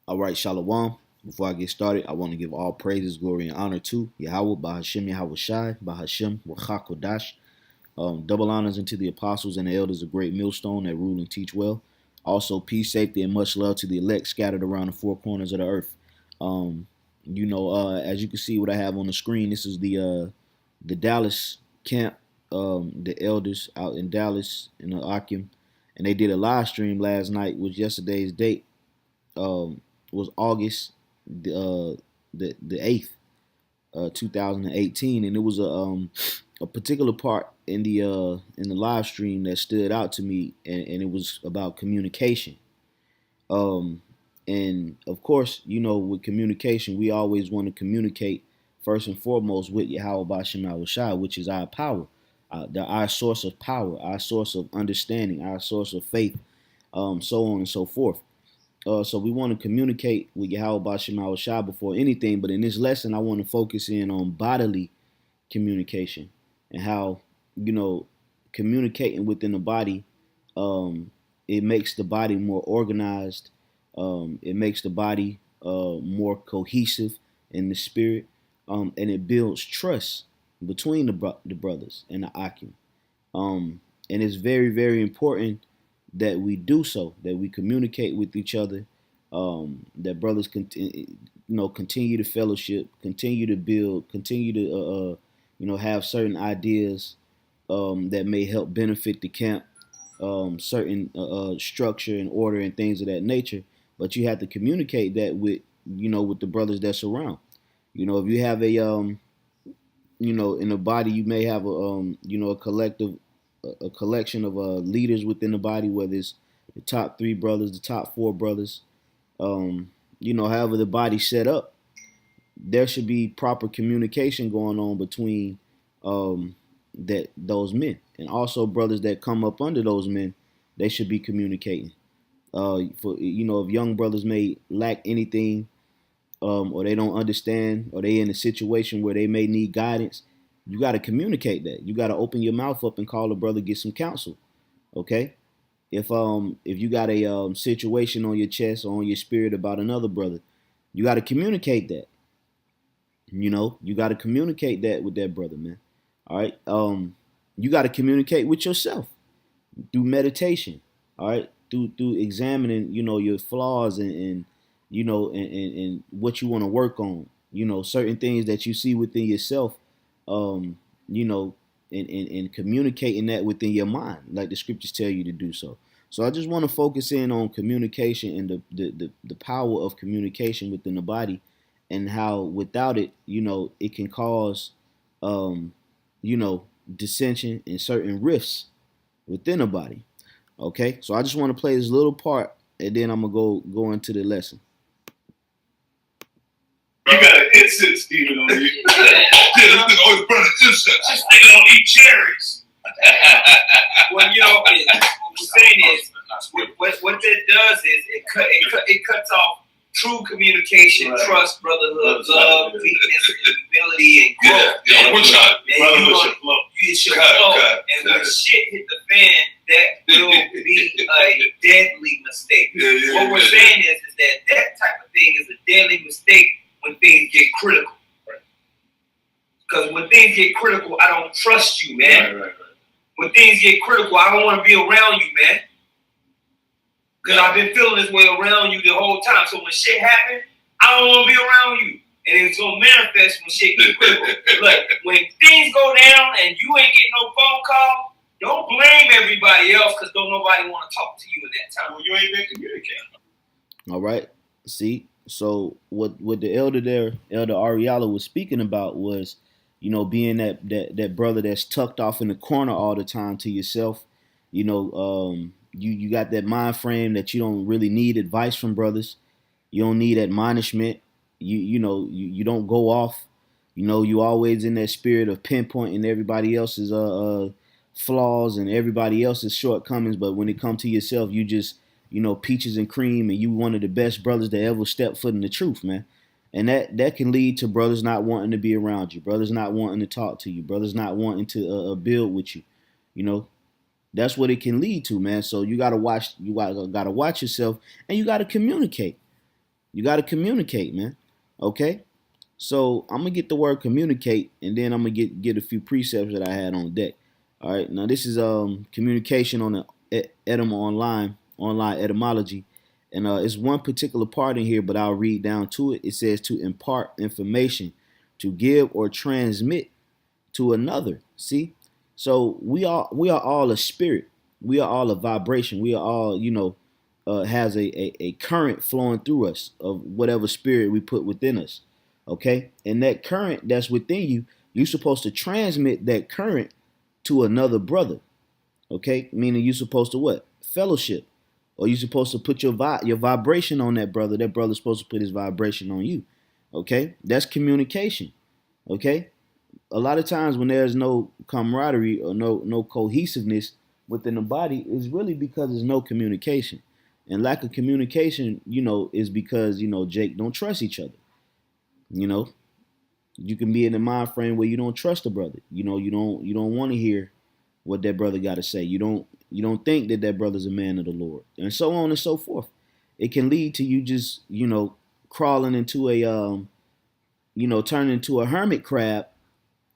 All right, Shalom. Before I get started, I want to give all praises, glory, and honor to Yahweh, Bahashem Yahweh Shai, Bahashem Wachakodash. Double honors unto the apostles and the elders of Great Millstone that rule and teach well. Also, peace, safety, and much love to the elect scattered around the four corners of the earth. Um, as you can see what I have on the screen, this is the Dallas camp, the elders out in Dallas in the Akim, and they did a live stream last night, which yesterday's date. Was August the 8th, 2018, and it was a particular part in the live stream that stood out to me, and it was about communication. Um, and of course, with communication, we always want to communicate first and foremost with Yahweh Bashem Yahushua, which is our power, our source of power, our source of understanding, our source of faith, so on and so forth. So we want to communicate with Yahweh Bashem Yahushua before anything, but in this lesson, I want to focus in on bodily communication and how, communicating within the body, it makes the body more organized. It makes the body more cohesive in the spirit, and it builds trust between the brothers and the Akim. And it's very, very important that we do so, that we communicate with each other, that brothers continue to fellowship, continue to build, continue to have certain ideas that may help benefit the camp, certain structure and order and things of that nature. But you have to communicate that with the brothers that's around. If you have in the body, you may have a collection of leaders within the body, whether it's the top three brothers, the top four brothers, however the body's set up, there should be proper communication going on between those men, and also brothers that come up under those men, they should be communicating. If young brothers may lack anything, or they don't understand, or they in a situation where they may need guidance, you got to communicate that. You got to open your mouth up and call a brother, get some counsel. Okay. If you got a situation on your chest or on your spirit about another brother, you got to communicate that. You got to communicate that with that brother, man. All right. You got to communicate with yourself through meditation. All right. Through examining, your flaws and what you want to work on. Certain things that you see within yourself. And communicating that within your mind, like the scriptures tell you to do so. So I just want to focus in on communication and the power of communication within the body, and how without it, it can cause, dissension and certain rifts within the body. Okay, so I just want to play this little part, and then I'm gonna go into the lesson. You got an incense stealing on you. Yeah, this nigga always burning incense. This nigga don't eat cherries. Well, what we're saying is, what that does is it cuts off true communication, trust, brotherhood, love, weakness, humility, and growth. Yeah, we're trying. You should flow. And when shit hit the fan, that will be a deadly mistake. What we're saying is that type of thing is a deadly mistake when things get critical. Because when things get critical, I don't trust you, man. Right. When things get critical, I don't want to be around you, man. Because I've been feeling this way around you the whole time. So when shit happens, I don't want to be around you. And it's going to manifest when shit gets critical. Look, when things go down and you ain't getting no phone call, don't blame everybody else, because don't nobody want to talk to you at that time. Well, you ain't been communicating. All right. See? So what the elder there, Elder Ariala, was speaking about was, being that brother that's tucked off in the corner all the time to yourself. You got that mind frame that you don't really need advice from brothers. You don't need admonishment. You don't go off. You always in that spirit of pinpointing everybody else's flaws and everybody else's shortcomings. But when it comes to yourself, you just peaches and cream, and you one of the best brothers that ever stepped foot in the truth, man. And that can lead to brothers not wanting to be around you, brothers not wanting to talk to you, brothers not wanting to build with you. That's what it can lead to, man. So you gotta watch yourself, and you gotta communicate. You got to communicate, man. Okay? So I'm gonna get the word communicate, and then I'm gonna get a few precepts that I had on deck. All right. Now this is communication on the online etymology, and it's one particular part in here, but I'll read down to it. It says to impart information, to give or transmit to another. See, so we are all a spirit. We are all a vibration. We are all has a current flowing through us of whatever spirit we put within us. Okay, and that current that's within you, you're supposed to transmit that current to another brother. Okay, meaning you're supposed to what? Fellowship, or you're supposed to put your vibration on that brother. That brother's supposed to put his vibration on you. Okay, that's communication. Okay, a lot of times when there's no camaraderie or no cohesiveness within the body, is really because there's no communication. And lack of communication, is because Jake don't trust each other. You know, you can be in a mind frame where you don't trust a brother. You don't want to hear what that brother got to say. You don't think that that brother's a man of the Lord, and so on and so forth. It can lead to you just crawling into a turning into a hermit crab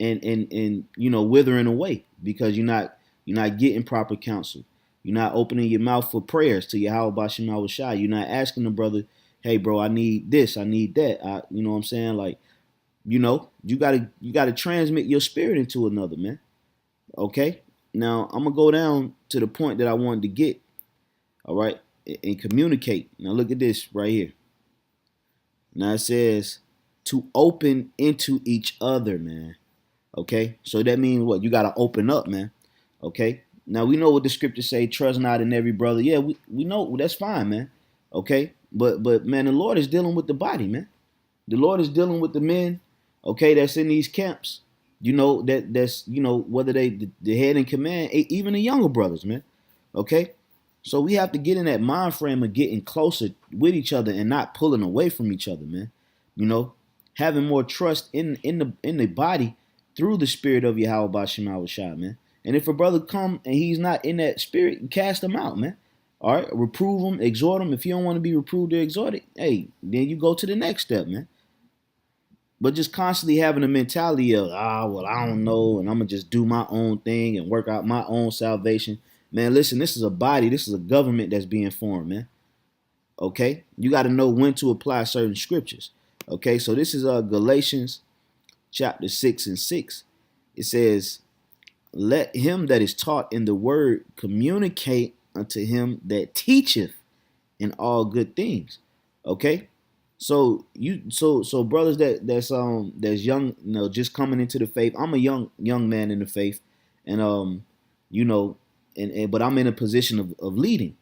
and withering away because you're not getting proper counsel. You're not opening your mouth for prayers to Yahweh Bashim Shai. You're not asking the brother, hey bro, I need this, I need that. You know what I'm saying? Like, you gotta transmit your spirit into another, man. Okay? Now I'm gonna go down to the point that I wanted to get, all right, and communicate. Now look at this right here. Now it says to open into each other, man. Okay, so that means what? You got to open up, man. Okay, now we know what the scriptures say: trust not in every brother. Yeah, we know that's fine, man. Okay, but man, the Lord is dealing with the body, man. The Lord is dealing with the men. Okay, that's in these camps. That's whether they the head in command, even the younger brothers, man. Okay, so we have to get in that mind frame of getting closer with each other and not pulling away from each other, man. You know, having more trust in the body through the spirit of Yahweh Bashim Shai, man. And if a brother come and he's not in that spirit, cast him out, man. All right, reprove him, exhort him. If you don't want to be reproved or exhorted, hey, then you go to the next step, man. But just constantly having a mentality of, well, I don't know, and I'm gonna just do my own thing and work out my own salvation. Man, listen, this is a body, this is a government that's being formed, man. Okay? You got to know when to apply certain scriptures. Okay, so this is Galatians chapter 6 and 6. It says, let him that is taught in the word communicate unto him that teacheth in all good things. Okay, so brothers that's young, just coming into the faith. I'm a young man in the faith, and but I'm in a position of leading.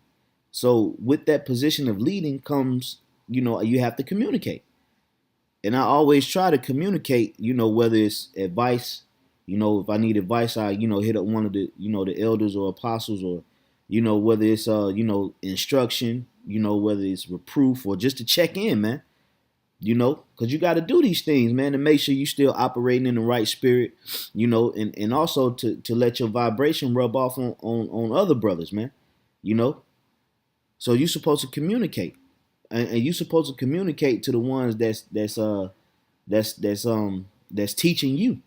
So with that position of leading comes, you have to communicate. And I always try to communicate, whether it's advice, if I need advice, I, hit up one of the elders or apostles, or, whether it's, instruction, whether it's reproof or just to check in, man, because you got to do these things, man, to make sure you still operating in the right spirit, and also to let your vibration rub off on other brothers, man, so you're supposed to communicate. And you're supposed to communicate to the ones that's teaching you,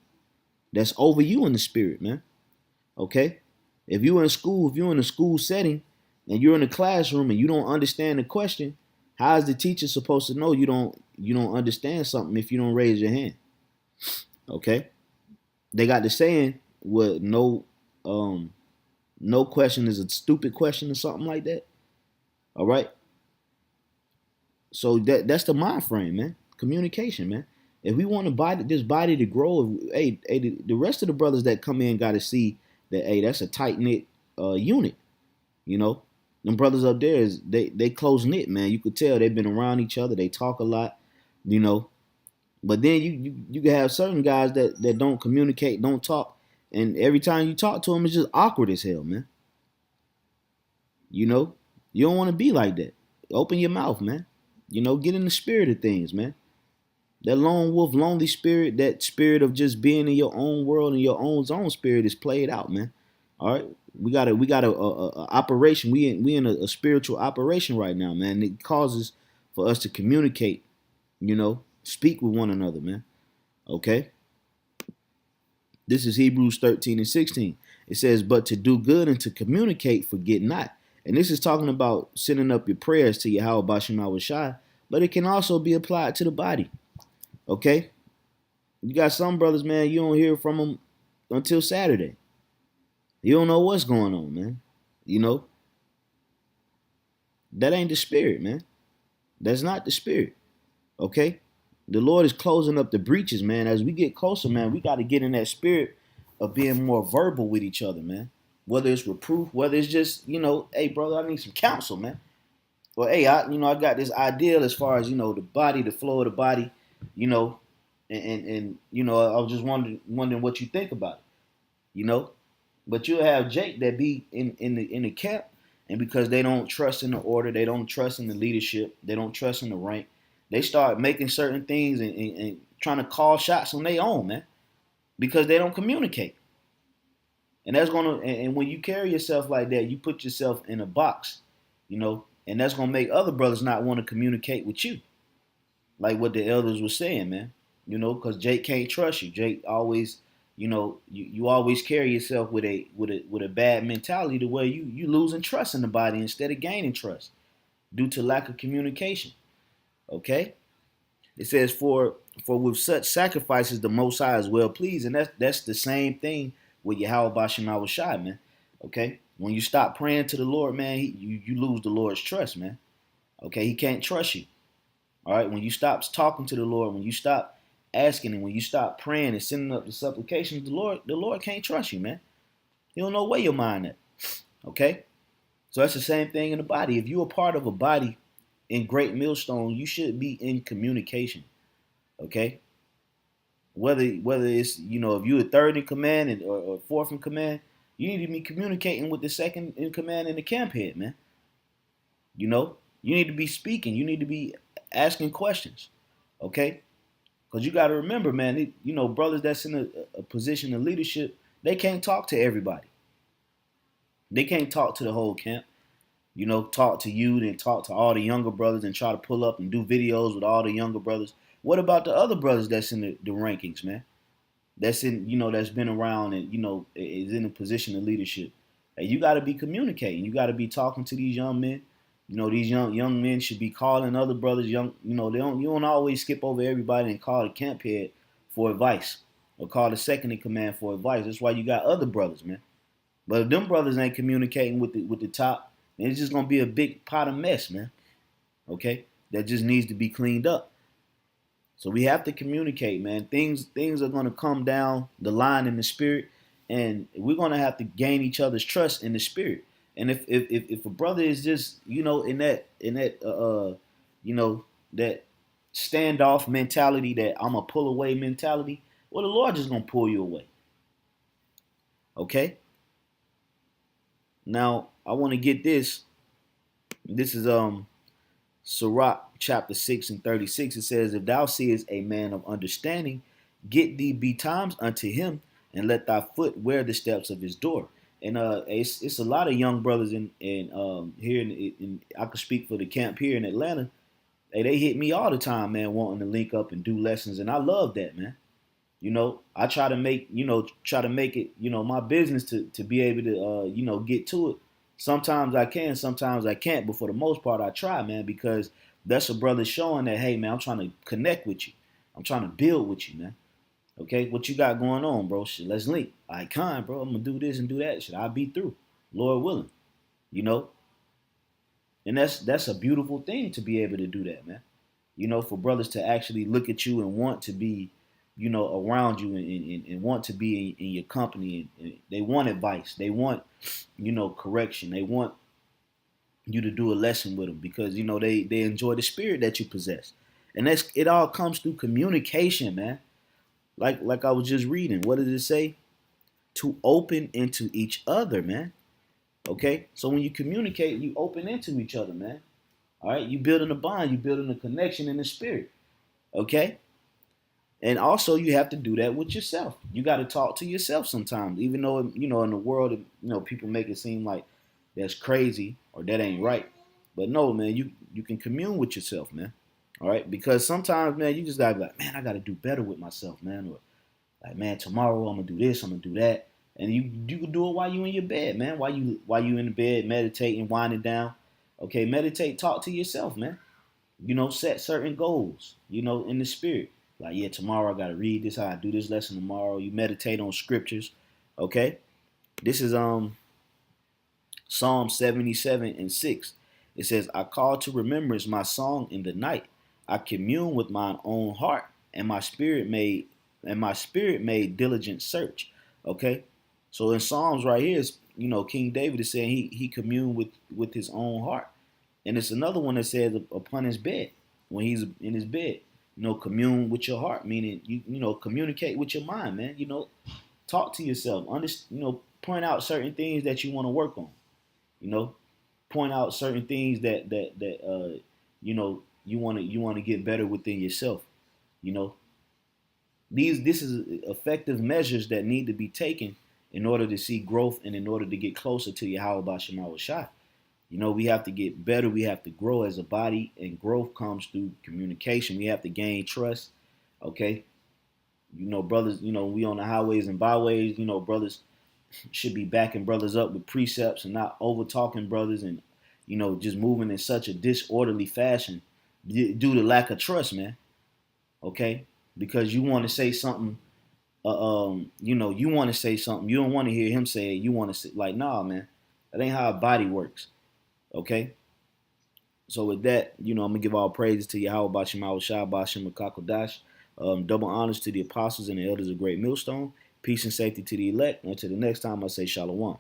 that's over you in the spirit, man. Okay, if you're in a school setting, and you're in a classroom and you don't understand the question, how is the teacher supposed to know you don't understand something if you don't raise your hand? Okay, they got the saying, "What no question is a stupid question," or something like that. All right. So that's the mind frame, man. Communication, man. If we want this body to grow, hey, the rest of the brothers that come in got to see that, hey, that's a tight knit unit. Them brothers up there they close knit, man. You could tell they've been around each other. They talk a lot, But then you can have certain guys that don't communicate, don't talk, and every time you talk to them, it's just awkward as hell, man. You don't want to be like that. Open your mouth, man. Get in the spirit of things, man. That lone wolf, lonely spirit, that spirit of just being in your own world and your own zone spirit is played out, man. All right, we got a operation. We in a spiritual operation right now, man. It causes for us to communicate, speak with one another, man. Okay? This is Hebrews 13 and 16. It says, but to do good and to communicate, forget not. And this is talking about sending up your prayers to Yahweh Bashim Awashai, but it can also be applied to the body. Okay? You got some brothers, man, you don't hear from them until Saturday. You don't know what's going on, man. That ain't the spirit, man. That's not the spirit. Okay? The Lord is closing up the breaches, man. As we get closer, man, we got to get in that spirit of being more verbal with each other, man. Whether it's reproof, whether it's just, hey, brother, I need some counsel, man. Or, hey, I got this ideal as far as, the body, the flow of the body, and I was just wondering what you think about it, But you'll have Jake that be in the camp, and because they don't trust in the order, they don't trust in the leadership, they don't trust in the rank, they start making certain things and trying to call shots on their own, man, because they don't communicate. And that's and when you carry yourself like that, you put yourself in a box, and that's gonna make other brothers not want to communicate with you, like what the elders were saying, man. Because Jake can't trust you. Jake always, you always carry yourself with a bad mentality to where you losing trust in the body instead of gaining trust due to lack of communication. Okay, it says for with such sacrifices the Most High is well pleased, and that's the same thing with Yahweh Bashim Awashai, man. Okay, when you stop praying to the Lord, man, you lose the Lord's trust, man. Okay, He can't trust you. All right, when you stop talking to the Lord, when you stop asking, and when you stop praying and sending up the supplications, the Lord can't trust you, man. He don't know where your mind at. Okay, so that's the same thing in the body. If you're a part of a body in Great Millstone, you should be in communication. Okay, whether it's if you're a third in command or fourth in command, you need to be communicating with the second in command and the camp head, man. You need to be speaking. You need to be asking questions. Okay, because you got to remember, man. Brothers that's in a position of leadership, they can't talk to everybody. They can't talk to the whole camp. Talk to you, then talk to all the younger brothers and try to pull up and do videos with all the younger brothers. What about the other brothers that's in the rankings, man? That's that's been around and, is in a position of leadership. And you got to be communicating. You got to be talking to these young men. These young men should be calling other brothers. You don't always skip over everybody and call the camp head for advice or call the second in command for advice. That's why you got other brothers, man. But if them brothers ain't communicating with the top, then it's just gonna be a big pot of mess, man. Okay, that just needs to be cleaned up. So we have to communicate, man. Things are gonna come down the line in the spirit, and we're gonna have to gain each other's trust in the spirit. And if a brother is just in that that standoff mentality, that I'm a pull away mentality, well, the Lord just gonna pull you away. Okay. Now I want to get this. This is Sirach chapter 6 and 36. It says, if thou seest a man of understanding, get thee betimes unto him, and let thy foot wear the steps of his door. And it's a lot of young brothers in here in I could speak for the camp here in Atlanta. Hey, they hit me all the time, man, wanting to link up and do lessons, and I love that, man. I try to make it, my business to be able to, get to it. Sometimes I can, sometimes I can't, but for the most part, I try, man, because that's a brother showing that, hey, man, I'm trying to connect with you. I'm trying to build with you, man. Okay, what you got going on, bro? Shit, let's link. I can, bro. I'm gonna do this and do that. Shit, I'll be through, Lord willing. And that's a beautiful thing to be able to do that, man. For brothers to actually look at you and want to be, around you and want to be in your company, and they want advice. They want, correction. They want you to do a lesson with them because, they enjoy the spirit that you possess. And it all comes through communication, man. Like I was just reading. What did it say? To open into each other, man. Okay? So when you communicate, you open into each other, man. All right? You building a bond. You building a connection in the spirit. Okay? And also, you have to do that with yourself. You got to talk to yourself sometimes, even though, in the world, people make it seem like that's crazy or that ain't right. But no, man, you can commune with yourself, man. All right, because sometimes, man, you just gotta be like, man, I gotta do better with myself, man, or like, man, tomorrow I'm gonna do this, I'm gonna do that, and you can do it while you in your bed, man. While you in the bed, meditating, winding down. Okay, meditate, talk to yourself, man. Set certain goals. In the spirit. Like, yeah, tomorrow I gotta read this. How I do this lesson tomorrow. You meditate on scriptures. Okay, this is Psalm 77:6. It says, I call to remembrance my song in the night. I commune with mine own heart, and my spirit made diligent search. Okay? So in Psalms right here is, King David is saying he communed with his own heart. And it's another one that says upon his bed, when he's in his bed, commune with your heart, meaning communicate with your mind, man. Talk to yourself. Point out certain things that you want to work on. You know, point out certain things that you want to get better within yourself. You know, this is effective measures that need to be taken in order to see growth and in order to get closer to Yahweh Shema Shai. We have to get better. We have to grow as a body, and growth comes through communication. We have to gain trust. Okay, brothers. We on the highways and byways. Brothers should be backing brothers up with precepts and not over talking brothers and just moving in such a disorderly fashion due to lack of trust, man. Okay, because you want to say something, you want to say something. You don't want to hear him say it. You want to say like, nah, man, that ain't how a body works. Okay. So with that, I'm gonna give all praises to Yahweh Bashim Al Shah Bashim Kakodash. Double honors to the apostles and the elders of Great Millstone. Peace and safety to the elect. Until the next time, I say Shalom.